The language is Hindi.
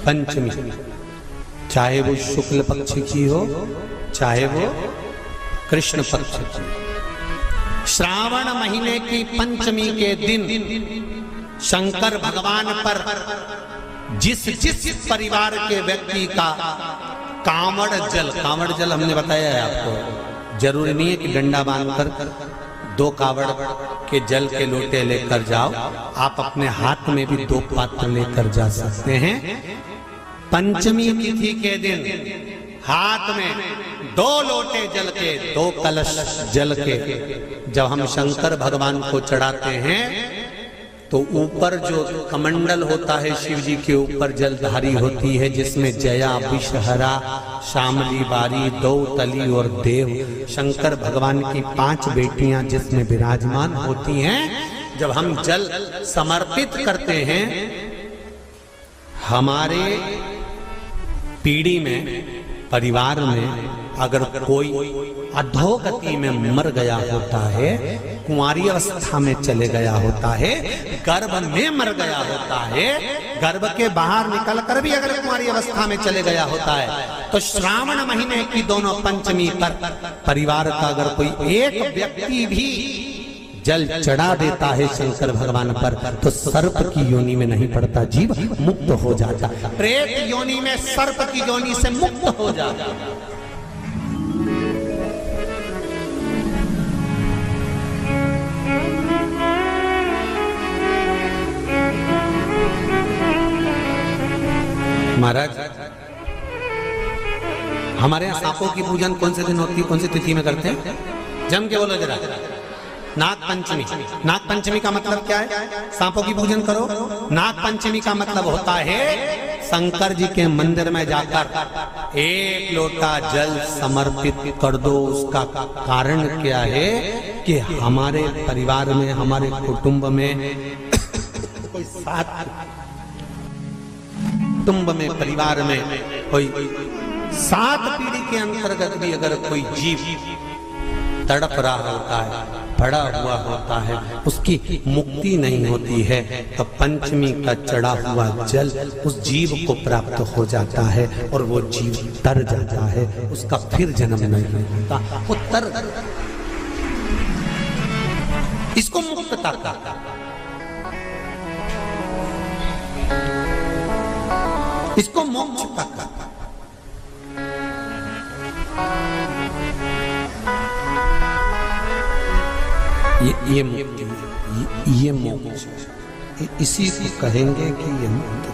पंचमी, चाहे वो शुक्ल पक्ष की हो चाहे वो कृष्ण पक्ष की। श्रावण महीने की पंचमी के दिन शंकर भगवान पर जिस परिवार के व्यक्ति का कांवड़ जल हमने बताया है आपको, जरूरी नहीं है कि डंडा बांधकर 2 कावड़ के जल के लोटे लेकर जाओ, आप अपने हाथ में भी 2 पात्र लेकर जा सकते हैं। पंचमी तिथि के दिन हाथ में 2 लोटे जल के, 2 कलश जल के जब हम शंकर भगवान को चढ़ाते हैं तो ऊपर जो कमंडल होता है शिव जी के ऊपर जलधारी होती है, जिसमें जया, विषहरा, शामली, बारी, दौतली और देव, शंकर भगवान की 5 बेटियां जिसमें विराजमान होती हैं। जब हम जल समर्पित करते हैं, हमारे पीढ़ी में, परिवार में अगर कोई अधोगति में मर गया होता है, कुंवारी अवस्था में चले गया होता है, गर्भ में मर गया होता है, गर्भ के बाहर निकलकर भी अगर कुंवारी अवस्था में चले गया होता है, तो श्रावण महीने की दोनों पंचमी पर परिवार का अगर कोई एक व्यक्ति भी जल चढ़ा देता है शंकर भगवान पर, तो सर्प की योनि में नहीं पड़ता, जीव मुक्त हो जाता, प्रेत योनि में, सर्प की योनि से मुक्त हो जाता। महाराज, हमारे यहाँ सांपों की पूजन कौन से दिन होती है, कौन सी तिथि में करते हैं? जम के बोलो जरा। नाग पंचमी। नाग पंचमी का मतलब क्या है? सांपों की पूजन करो। नाग पंचमी का मतलब होता है शंकर जी के मंदिर में जाकर 1 लोटा जल समर्पित कर दो। उसका कारण क्या है कि हमारे परिवार में, हमारे कुटुंब में कोई 7 कुटुंब में, परिवार में कोई 7 पीढ़ी के अंतर्गत भी अगर कोई जीव तड़प रहा होता है, पड़ा हुआ होता है, उसकी मुक्ति नहीं होती है, तो पंचमी का चढ़ा हुआ जल उस जीव को प्राप्त हो जाता है और वो जीव तर जाता है, उसका फिर जन्म नहीं होता, वो तर, इसको मुक्तता कहता है, इसको मोक्ष कहता है। ये मोक्ष, इसी को कहेंगे कि ये मुक्ति।